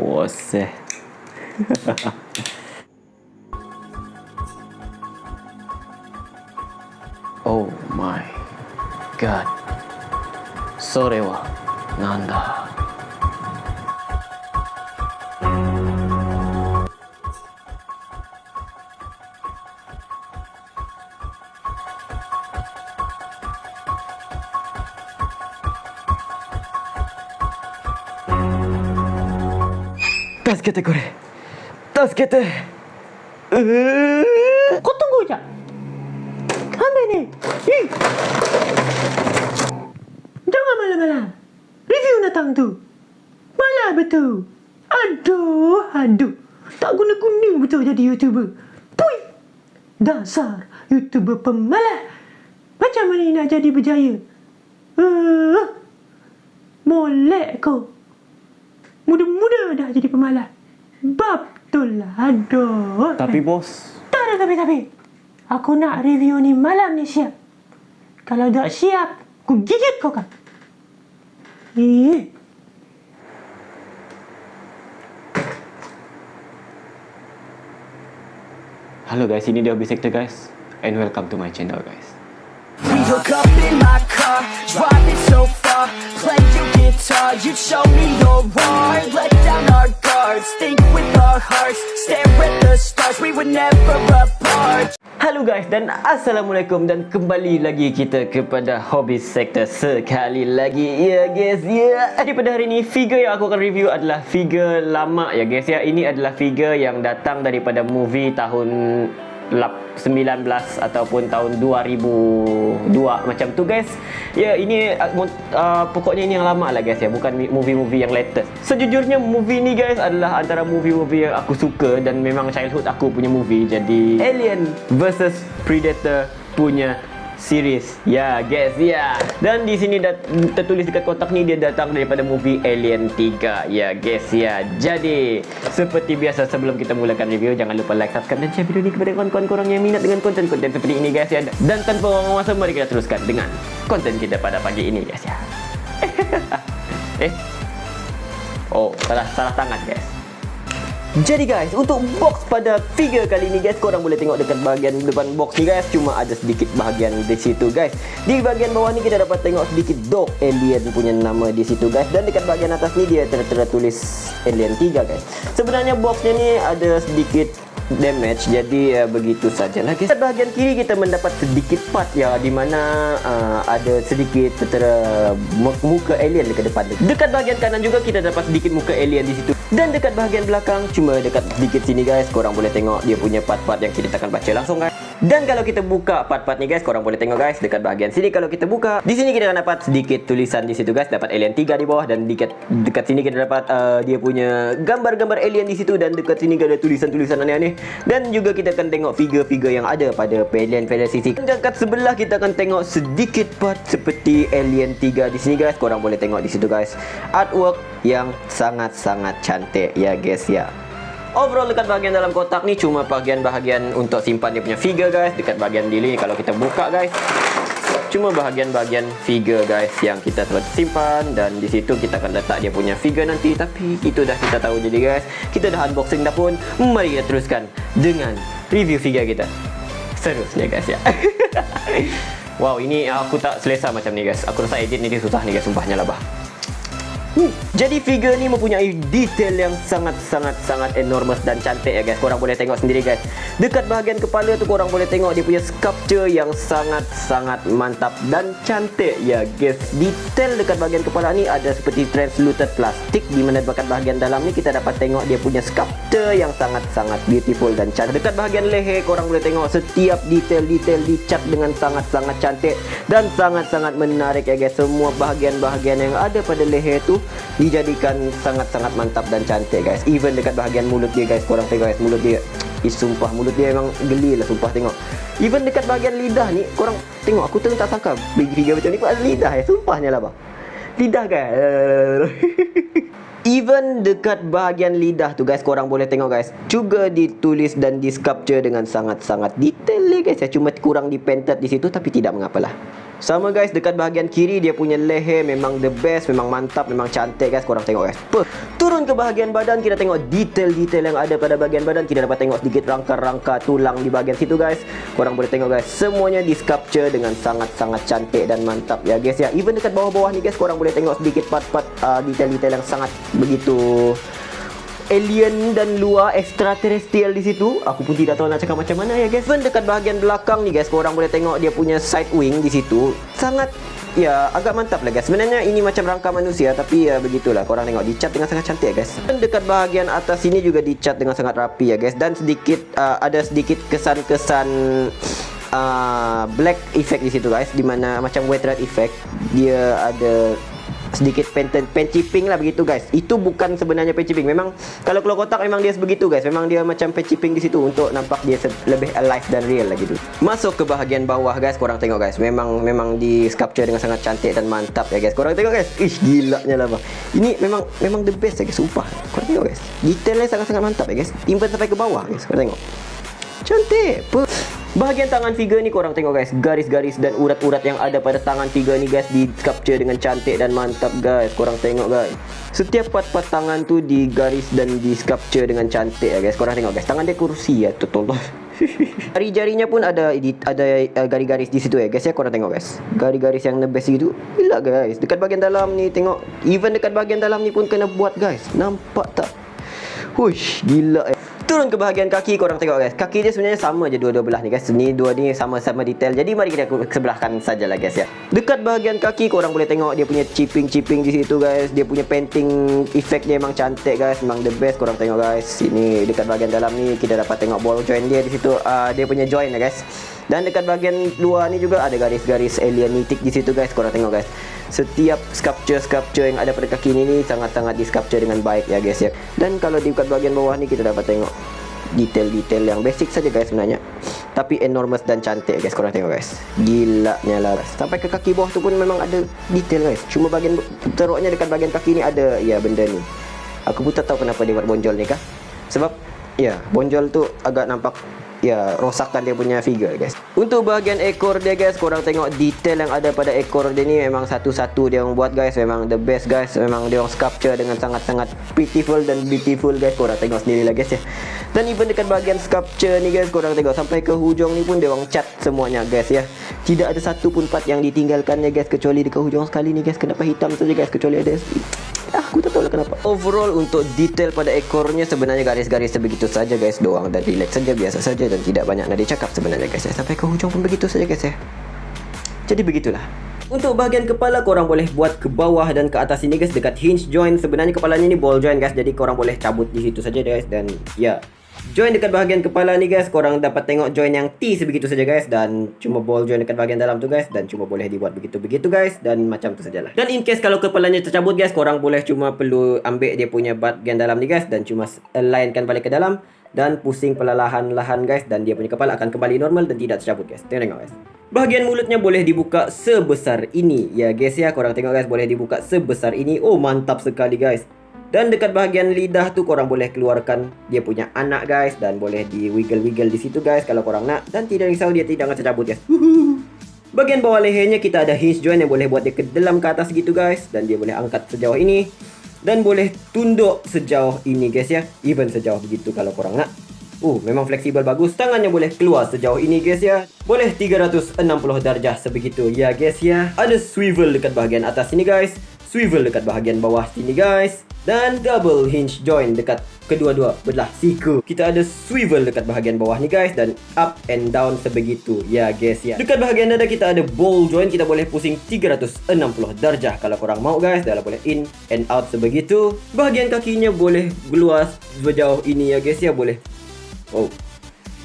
Woseh. Oh my god. Sore wa nanda? Tasukete kore. Tasukete. Kau tunggu je. Ambil ni. Jangan malam-malam. Review datang tu. Malah betul. Aduh. Tak guna-guna betul jadi YouTuber. Pui. Dasar YouTuber pemalas. Macam mana nak jadi berjaya? Molek kau. Muda-muda dah jadi pemalas. Betul lah. Aduh. Tapi bos, Tak ada tapi. Aku nak review ni malam ni siap. Kalau tak siap, aku gigit kau kan. halo guys, ini dia Hobby Sector guys, and welcome to my channel guys. We hook up in my car, driving so far, play your guitar, you show me your art, let down our guards, think with our hearts, stare at the stars, we were never apart. Halo guys dan Assalamualaikum, dan kembali lagi kita kepada Hobby Sector sekali lagi ya guys ya. Pada hari ini figure yang aku akan review adalah figure lama ya guys ya. Ini adalah figure yang datang daripada movie tahun 19 ataupun tahun 2002 macam tu guys. Ya, ini pokoknya ini yang lama lah guys ya, bukan movie-movie yang latest. Sejujurnya movie ni guys adalah antara movie-movie yang aku suka dan memang childhood aku punya movie. Jadi Alien vs Predator punya series ya guys ya. Dan di sini tertulis dekat kotak ni dia datang daripada movie Alien 3 ya guys ya. Jadi seperti biasa sebelum kita mulakan review, jangan lupa like, subscribe dan share video ni kepada kawan-kawan korang yang minat dengan konten-konten seperti ini guys ya. Dan tanpa buang masa, mari kita teruskan dengan konten kita pada pagi ini guys ya. Oh, salah tangan guys. Jadi guys, untuk box pada figure kali ini guys, korang boleh tengok dekat bahagian depan box ni guys, cuma ada sedikit bahagian di situ guys. Di bahagian bawah ni kita dapat tengok sedikit dog alien punya nama di situ guys, dan dekat bahagian atas ni dia tertulis Alien 3 guys. Sebenarnya boxnya ni ada sedikit damage, jadi begitu sajalah guys. Dekat bahagian kiri kita mendapat sedikit part ya, di mana ada sedikit muka alien dekat depan. Dekat bahagian kanan juga kita dapat sedikit muka alien di situ. Dan dekat bahagian belakang, cuma dekat sedikit sini guys, korang boleh tengok dia punya part-part yang kita akan baca langsung guys. Dan kalau kita buka part-part ni guys, korang boleh tengok guys dekat bahagian sini. Kalau kita buka, di sini kita akan dapat sedikit tulisan di situ guys, dapat Alien 3 di bawah, dan dekat sini kita dapat dia punya gambar-gambar alien di situ, dan dekat sini ada tulisan-tulisan aneh-aneh. Dan juga kita akan tengok figure-figure yang ada pada Alien sisi. Dan dekat sebelah kita akan tengok sedikit part seperti Alien 3 di sini guys. Korang boleh tengok di situ guys, artwork yang sangat-sangat cantik ya guys ya. Overall dekat bahagian dalam kotak ni cuma bahagian-bahagian untuk simpan dia punya figure guys. Dekat bahagian dili kalau kita buka guys, cuma bahagian-bahagian figure guys yang kita telah simpan, dan di situ kita akan letak dia punya figure nanti. Tapi itu dah kita tahu. Jadi guys, kita dah unboxing dah pun, mari kita teruskan dengan review figure kita seterusnya guys ya. Wow, ini aku tak selesa macam ni guys. Aku rasa edit ni dia susah ni guys, sumpahnya lah bah. Jadi figure ni mempunyai detail yang sangat enormous dan cantik ya guys. Korang boleh tengok sendiri guys. Dekat bahagian kepala tu korang boleh tengok dia punya sculpture yang sangat mantap dan cantik ya guys. Detail dekat bahagian kepala ni ada seperti translucent plastik, di mana dekat bahagian dalam ni kita dapat tengok dia punya sculpture yang sangat beautiful dan cantik. Dekat bahagian leher korang boleh tengok setiap detail dicat dengan sangat cantik dan sangat menarik ya guys. Semua bahagian-bahagian yang ada pada leher tu dijadikan sangat mantap dan cantik guys. Even dekat bahagian mulut dia guys, korang tengok guys, mulut dia, sumpah mulut dia memang geli lah sumpah tengok. Even dekat bahagian lidah ni, korang tengok, aku tak sangka figure macam ni pun ada lidah ya, sumpahnya lah bang. Lidah guys. Even dekat bahagian lidah tu guys, korang boleh tengok guys, juga ditulis dan di sculpture dengan sangat detail guys ya. Cuma kurang di painted di situ, tapi tidak mengapalah. Sama guys, dekat bahagian kiri dia punya leher memang the best, memang mantap, memang cantik guys. Korang tengok guys. Turun ke bahagian badan, kita tengok detail-detail yang ada pada bahagian badan. Kita dapat tengok sedikit rangka-rangka tulang di bahagian situ guys. Korang boleh tengok guys, semuanya di sculpture dengan sangat-sangat cantik dan mantap ya guys ya. Even dekat bawah-bawah ni guys, korang boleh tengok sedikit part-part detail-detail yang sangat begitu alien dan luar extraterrestrial di situ. Aku pun tidak tahu nak cakap macam mana ya guys. Dan dekat bahagian belakang ni guys, korang boleh tengok dia punya side wing di situ. Sangat ya agak mantap lah guys. Sebenarnya ini macam rangka manusia, tapi ya begitulah. Korang tengok dicat dengan sangat cantik ya guys. Dan dekat bahagian atas ini juga dicat dengan sangat rapi ya guys. Dan sedikit ada sedikit kesan-kesan black effect di situ guys, di mana macam wet rat effect. Dia ada sedikit paint chipping lah begitu guys. Itu bukan sebenarnya paint chipping. Memang kalau keluar kotak memang dia sebegitu guys. Memang dia macam paint chipping di situ untuk nampak dia lebih alive dan real lah gitu. Masuk ke bahagian bawah guys, korang tengok guys. Memang di sculpture dengan sangat cantik dan mantap ya guys. Korang tengok guys. Gilanya lah bang. Ini memang the best ya guys. Sumpah. Korang tengok guys. Detailnya sangat-sangat mantap ya guys. Timpan sampai ke bawah guys. Korang tengok. Cantik. Bahagian tangan figure ni korang tengok guys, garis-garis dan urat-urat yang ada pada tangan figure ni guys di sculpture dengan cantik dan mantap guys. Korang tengok guys, setiap part-part tangan tu digaris dan di sculpture dengan cantik ya guys. Korang tengok guys, tangan dia kursi ya, tolong. Jari-jarinya pun ada garis-garis di situ ya guys ya. Korang tengok guys, garis-garis yang the best gitu. Gila guys, dekat bahagian dalam ni tengok, even dekat bahagian dalam ni pun kena buat guys. Nampak tak? Hush, gila Turun ke bahagian kaki, korang tengok guys. Kaki dia sebenarnya sama je dua-dua belah ni guys. Ni dua ni sama-sama detail. Jadi mari kita sebelahkan sajalah guys ya. Dekat bahagian kaki korang boleh tengok dia punya chipping di situ guys. Dia punya painting effect dia memang cantik guys. Memang the best. Korang tengok guys. Sini dekat bahagian dalam ni kita dapat tengok ball joint dia di situ. Dia punya joint lah guys. Dan dekat bahagian luar ni juga ada garis-garis alienitik di situ guys. Korang tengok guys. Setiap sculpture yang ada pada kaki ni sangat-sangat di sculpture dengan baik ya guys ya. Dan kalau di dekat bahagian bawah ni kita dapat tengok detail-detail yang basic saja guys sebenarnya, tapi enormous dan cantik guys. Korang tengok guys, gilanya lah guys. Sampai ke kaki bawah tu pun memang ada detail guys. Cuma bahagian teruknya dekat bahagian kaki ni ada ya benda ni. Aku pun tak tahu kenapa dia buat bonjol ni kah. Sebab ya bonjol tu agak nampak ya rosakkan dia punya figure guys. Untuk bahagian ekor dia guys, korang tengok detail yang ada pada ekor dia ni memang satu-satu dia orang buat guys. Memang the best guys. Memang dia orang sculpture dengan sangat-sangat beautiful dan beautiful guys. Korang tengok sendiri lah guys ya. Dan even dekat bahagian sculpture ni guys, korang tengok sampai ke hujung ni pun dia orang cat semuanya guys ya. Tidak ada satu pun part yang ditinggalkannya guys, kecuali dekat hujung sekali ni guys. Kenapa hitam saja guys, kecuali ada aku tak tahu lah kenapa. Overall untuk detail pada ekornya sebenarnya garis-garis sebegitu saja guys doang, dan relax saja, biasa saja, dan tidak banyak nak dicakap sebenarnya guys ya. Sampai ke hujung pun begitu saja guys ya. Jadi begitulah. Untuk bahagian kepala korang boleh buat ke bawah dan ke atas ini guys, dekat hinge joint. Sebenarnya kepalanya ni ball joint guys, jadi korang boleh cabut di situ saja guys. Dan ya, joint dekat bahagian kepala ni guys, korang dapat tengok joint yang T sebegitu saja guys. Dan cuma ball joint dekat bahagian dalam tu guys. Dan cuma boleh dibuat begitu-begitu guys. Dan macam tu sajalah. Dan in case kalau kepalanya tercabut guys, korang boleh cuma perlu ambil dia punya bahagian dalam ni guys, dan cuma alignkan balik ke dalam. Dan pusing perlahan-lahan guys, dan dia punya kepala akan kembali normal dan tidak tercabut guys. Tengok guys. Bahagian mulutnya boleh dibuka sebesar ini ya guys ya. Korang tengok guys, boleh dibuka sebesar ini. Oh mantap sekali guys. Dan dekat bahagian lidah tu korang boleh keluarkan dia punya anak guys, dan boleh di wiggle-wiggle di situ guys kalau korang nak. Dan tidak risau, dia tidak akan tercabut guys. Bahagian bawah lehernya kita ada hinge joint yang boleh buat dia ke dalam ke atas gitu guys. Dan dia boleh angkat sejauh ini. Dan boleh tunduk sejauh ini guys ya. Even sejauh begitu kalau korang nak. Memang fleksibel bagus. Tangannya boleh keluar sejauh ini guys ya. Boleh 360 darjah sebegitu ya guys ya. Ada swivel dekat bahagian atas sini guys. Swivel dekat bahagian bawah sini guys. Dan double hinge joint dekat kedua-dua belah siku. Kita ada swivel dekat bahagian bawah ni guys. Dan up and down sebegitu ya guys ya. Dekat bahagian dada kita ada ball joint. Kita boleh pusing 360 darjah kalau korang mau guys. Dan boleh in and out sebegitu. Bahagian kakinya boleh keluar sejauh ini ya guys ya. Boleh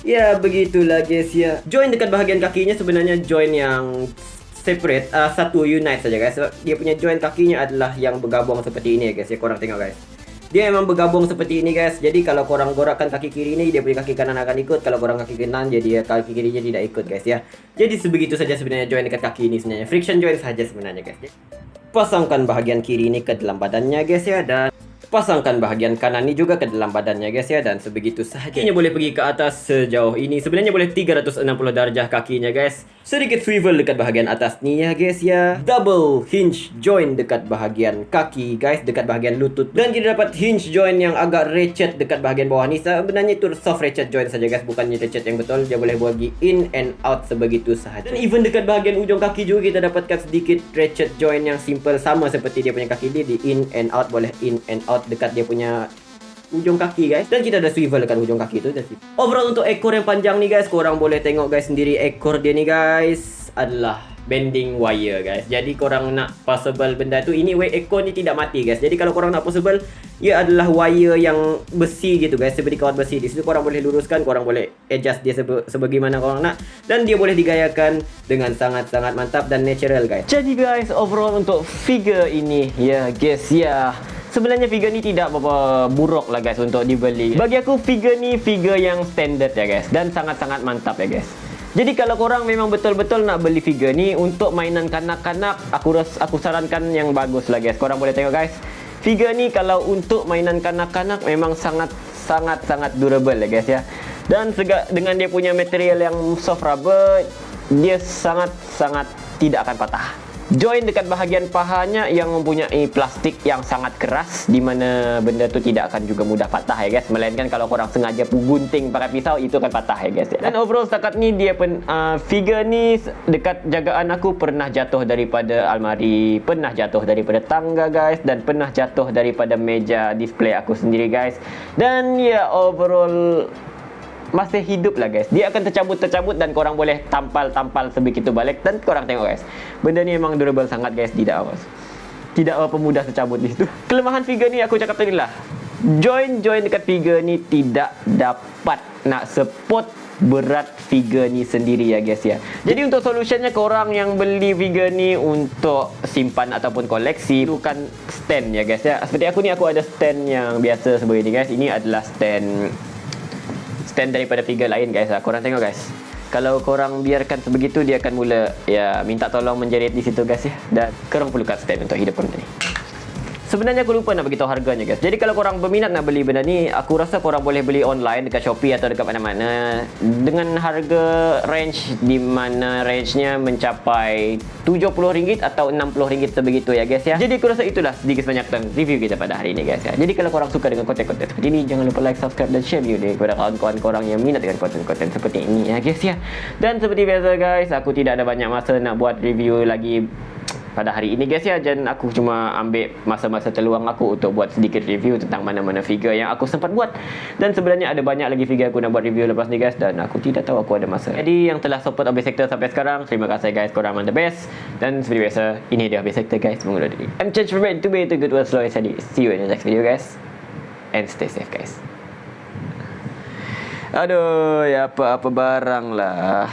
ya begitulah guys ya. Joint dekat bahagian kakinya sebenarnya joint yang separate, satu unite saja guys. Sebab dia punya joint kakinya adalah yang bergabung seperti ini ya guys ya. Korang tengok guys, dia memang bergabung seperti ini guys. Jadi kalau korang gorakkan kaki kiri ni, dia punya kaki kanan akan ikut. Kalau korang kaki kanan, jadi kaki kirinya tidak ikut guys ya. Jadi sebegitu saja sebenarnya joint dekat kaki ini sebenarnya. Friction joint saja sebenarnya guys. Pasangkan bahagian kiri ini ke dalam badannya guys ya. Dan Pasangkan bahagian kanan ni juga ke dalam badannya guys ya, dan sebegitu sahaja. Kakinya boleh pergi ke atas sejauh ini. Sebenarnya boleh 360 darjah kakinya guys. Sedikit swivel dekat bahagian atas ni ya guys ya. Double hinge joint dekat bahagian kaki guys, dekat bahagian lutut. Dan kita dapat hinge joint yang agak ratchet dekat bahagian bawah ni. Sebenarnya itu soft ratchet joint saja guys, bukannya ratchet yang betul. Dia boleh bagi in and out sebegitu sahaja. Dan even dekat bahagian ujung kaki juga kita dapatkan sedikit ratchet joint yang simple, sama seperti dia punya kaki dia, di in and out, boleh in and out dekat dia punya ujung kaki guys. Dan kita ada swivel dekat ujung kaki tu. Overall untuk ekor yang panjang ni guys, korang boleh tengok guys sendiri, ekor dia ni guys adalah bending wire guys. Jadi korang nak possible benda tu, ini ekor ni tidak mati guys. Jadi kalau korang nak possible, ia adalah wire yang besi gitu guys, seperti kawat besi. Di situ korang boleh luruskan, korang boleh adjust dia sebagaimana korang nak, dan dia boleh digayakan dengan sangat-sangat mantap dan natural guys. Jadi guys, overall untuk figure ini ya guys ya, sebenarnya figure ni tidak berapa buruk lah guys untuk dibeli. Bagi aku figure ni figure yang standard ya guys, dan sangat-sangat mantap ya guys. Jadi kalau korang memang betul-betul nak beli figure ni untuk mainan kanak-kanak, aku sarankan yang bagus lah guys. Korang boleh tengok guys, figure ni kalau untuk mainan kanak-kanak memang sangat durable ya guys ya. Dan dengan dia punya material yang soft rubber, dia sangat tidak akan patah. Join dekat bahagian pahanya yang mempunyai plastik yang sangat keras, di mana benda tu tidak akan juga mudah patah ya guys, melainkan kalau korang sengaja gunting pakai pisau, itu akan patah ya guys ya. Dan overall setakat ni dia figure ni dekat jagaan aku pernah jatuh daripada almari, pernah jatuh daripada tangga guys, dan pernah jatuh daripada meja display aku sendiri guys. Dan ya overall masih hidup lah guys. Dia akan tercabut dan korang boleh tampal sebegitu balik, dan korang tengok guys, benda ni memang durable sangat guys, tidak apa mudah tercabut di situ. Kelemahan figure ni aku cakap tadi lah, join dekat figure ni tidak dapat nak support berat figure ni sendiri ya guys ya. Jadi untuk solutionnya, korang yang beli figure ni untuk simpan ataupun koleksi, bukan stand ya guys ya. Seperti aku ni, aku ada stand yang biasa seperti ini guys. Ini adalah stand daripada figure lain guys. Korang tengok guys, kalau korang biarkan sebegitu, dia akan mula ya minta tolong menjerit di situ guys ya. Dan korang perlukan stand untuk hidupkan benda ni. Sebenarnya aku lupa nak beritahu harganya guys. Jadi kalau korang berminat nak beli benda ni, aku rasa korang boleh beli online dekat Shopee atau dekat mana-mana dengan harga range, di mana range-nya mencapai RM70 atau RM60 sebegitu ya guys ya. Jadi aku rasa itulah sedikit sebanyak review kita pada hari ini guys ya. Jadi kalau korang suka dengan konten-konten seperti ini, jangan lupa like, subscribe dan share video ni kepada kawan-kawan korang yang minat dengan konten-konten seperti ini ya guys ya. Dan seperti biasa guys, aku tidak ada banyak masa nak buat review lagi pada hari ini guys ya, dan aku cuma ambil masa-masa terluang aku untuk buat sedikit review tentang mana-mana figure yang aku sempat buat. Dan sebenarnya ada banyak lagi figure aku nak buat review lepas ni guys, dan aku tidak tahu aku ada masa. Jadi yang telah support Hobby Sector sampai sekarang, terima kasih guys, korang the best. Dan seperti biasa, ini dia Hobby Sector guys, mengundur diri. I'm Change Red to be the good world slow and steady. See you in the next video guys, and stay safe guys. Aduh, ya apa-apa barang lah.